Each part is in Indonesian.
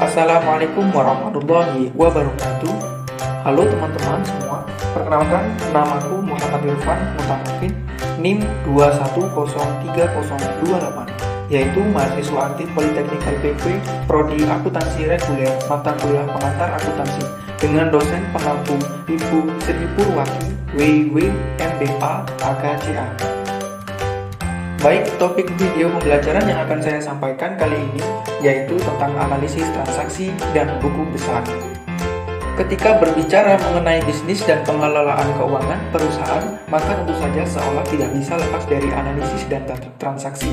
Assalamualaikum warahmatullahi wabarakatuh. Halo teman-teman semua, perkenalkan namaku Muhammad Irfan Mutamakin, NIM 2103028, yaitu mahasiswa aktif Politeknik LPP, Prodi Akuntansi Reguler, mata kuliah pengantar akuntansi, dengan dosen pengampu Ibu Sri Purwati, WIW MBA AKCA. Baik, topik video pembelajaran yang akan saya sampaikan kali ini yaitu tentang analisis transaksi dan buku besar. Ketika berbicara mengenai bisnis dan pengelolaan keuangan perusahaan, maka tentu saja seolah tidak bisa lepas dari analisis dan transaksi.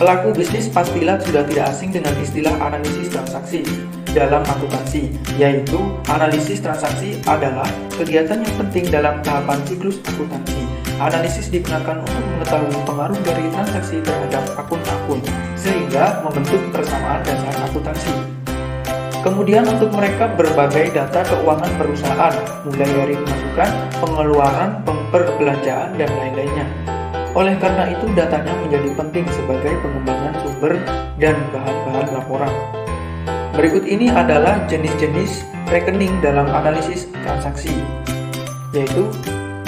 Pelaku bisnis pastilah sudah tidak asing dengan istilah analisis transaksi dalam akuntansi, yaitu analisis transaksi adalah kegiatan yang penting dalam tahapan siklus akuntansi. Analisis digunakan untuk mengetahui pengaruh dari transaksi terhadap akun-akun, sehingga membentuk persamaan dasar akuntansi. Kemudian untuk mereka berbagai data keuangan perusahaan, mulai dari pemasukan, pengeluaran, perbelanjaan, dan lain-lainnya. Oleh karena itu, datanya menjadi penting sebagai pengembangan sumber dan bahan-bahan laporan. Berikut ini adalah jenis-jenis rekening dalam analisis transaksi, yaitu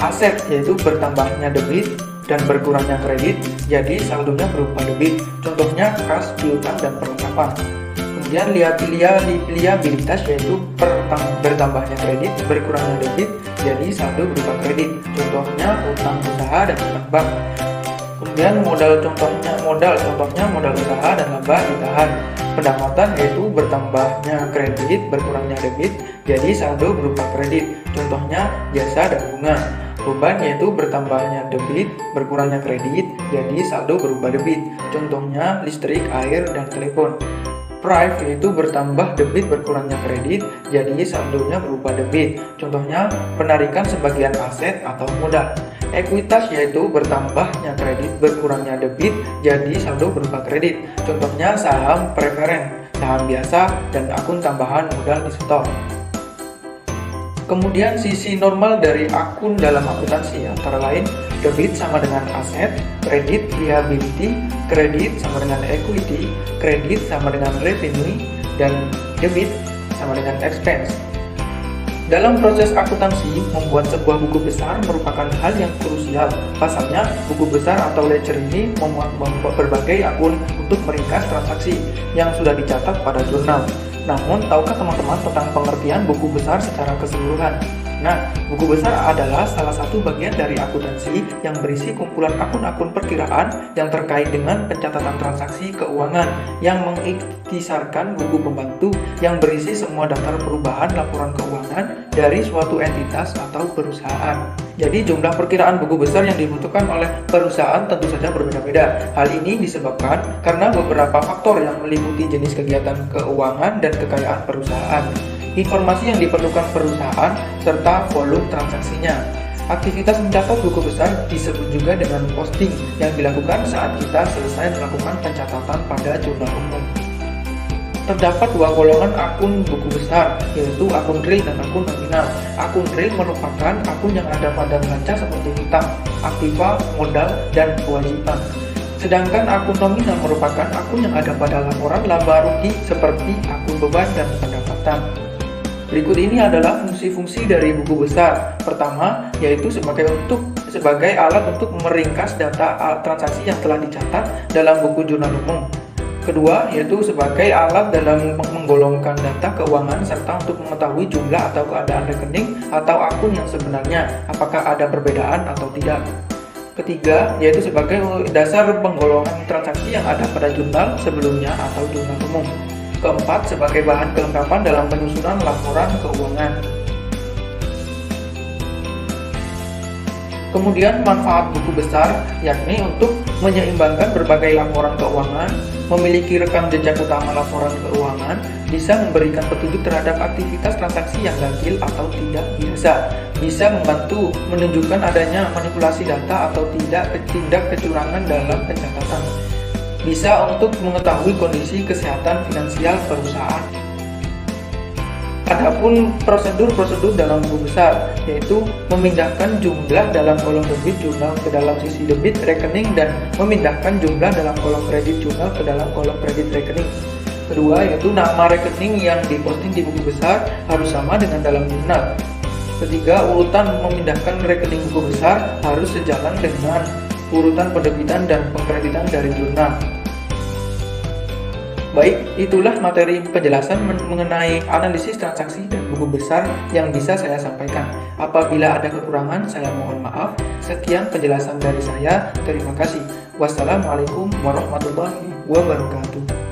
aset, yaitu bertambahnya debit dan berkurangnya kredit, jadi saldonya berupa debit, contohnya kas, piutang, dan perlengkapan. Kemudian liabilitas, yaitu bertambahnya kredit, berkurangnya debit, jadi saldo berupa kredit, contohnya utang usaha dan utang bank. Kemudian modal, contohnya modal usaha dan laba ditahan. Pendapatan, yaitu bertambahnya kredit, berkurangnya debit, jadi saldo berupa kredit, contohnya jasa dan bunga. Beban, yaitu bertambahnya debit, berkurangnya kredit, jadi saldo berupa debit, contohnya listrik, air, dan telepon. Price, yaitu bertambah debit, berkurangnya kredit, jadi saldonya berupa debit, contohnya penarikan sebagian aset atau modal. Ekuitas, yaitu bertambahnya kredit, berkurangnya debit, jadi saldo berupa kredit, contohnya saham preferen, saham biasa, dan akun tambahan modal di setor. Kemudian sisi normal dari akun dalam akuntansi antara lain debit sama dengan aset, kredit liability, kredit sama dengan equity, kredit sama dengan revenue, dan debit sama dengan expense. Dalam proses akuntansi, membuat sebuah buku besar merupakan hal yang krusial. Pasalnya, buku besar atau ledger ini membuat berbagai akun untuk meringkas transaksi yang sudah dicatat pada jurnal. Namun, tahukah teman-teman tentang pengertian buku besar secara keseluruhan? Nah, buku besar adalah salah satu bagian dari akuntansi yang berisi kumpulan akun-akun perkiraan yang terkait dengan pencatatan transaksi keuangan yang mengikhtisarkan buku pembantu yang berisi semua daftar perubahan laporan keuangan dari suatu entitas atau perusahaan. Jadi jumlah perkiraan buku besar yang dibutuhkan oleh perusahaan tentu saja berbeda-beda. Hal ini disebabkan karena beberapa faktor yang meliputi jenis kegiatan keuangan dan kekayaan perusahaan, informasi yang diperlukan perusahaan, serta volume transaksinya. Aktivitas mencatat buku besar disebut juga dengan posting yang dilakukan saat kita selesai melakukan pencatatan pada jurnal umum. Terdapat dua golongan akun buku besar, yaitu akun real dan akun nominal. Akun real merupakan akun yang ada pada neraca seperti hutang, aktiva, modal, dan kewajiban. Sedangkan akun nominal merupakan akun yang ada pada laporan laba rugi seperti akun beban dan pendapatan. Berikut ini adalah fungsi-fungsi dari buku besar. Pertama, yaitu sebagai alat untuk meringkas data transaksi yang telah dicatat dalam buku jurnal umum. Kedua, yaitu sebagai alat dalam menggolongkan data keuangan serta untuk mengetahui jumlah atau keadaan rekening atau akun yang sebenarnya, apakah ada perbedaan atau tidak. Ketiga, yaitu sebagai dasar penggolongan transaksi yang ada pada jurnal sebelumnya atau jurnal umum. Keempat, sebagai bahan kelengkapan dalam penyusunan laporan keuangan. Kemudian manfaat buku besar yakni untuk menyeimbangkan berbagai laporan keuangan, memiliki rekam jejak utama laporan keuangan, bisa memberikan petunjuk terhadap aktivitas transaksi yang ganjil atau tidak biasa, bisa membantu menunjukkan adanya manipulasi data atau tindak kecurangan dalam pencatatan, bisa untuk mengetahui kondisi kesehatan finansial perusahaan. Adapun prosedur-prosedur dalam buku besar, yaitu memindahkan jumlah dalam kolom debit jurnal ke dalam sisi debit rekening dan memindahkan jumlah dalam kolom kredit jurnal ke dalam kolom kredit rekening. Kedua, yaitu nama rekening yang diposting di buku besar harus sama dengan dalam jurnal. Ketiga, urutan memindahkan rekening buku besar harus sejalan dengan urutan penerbitan dan pengkreditan dari jurnal. Baik, itulah materi penjelasan mengenai analisis transaksi dan buku besar yang bisa saya sampaikan. Apabila ada kekurangan, saya mohon maaf. Sekian penjelasan dari saya. Terima kasih. Wassalamualaikum warahmatullahi wabarakatuh.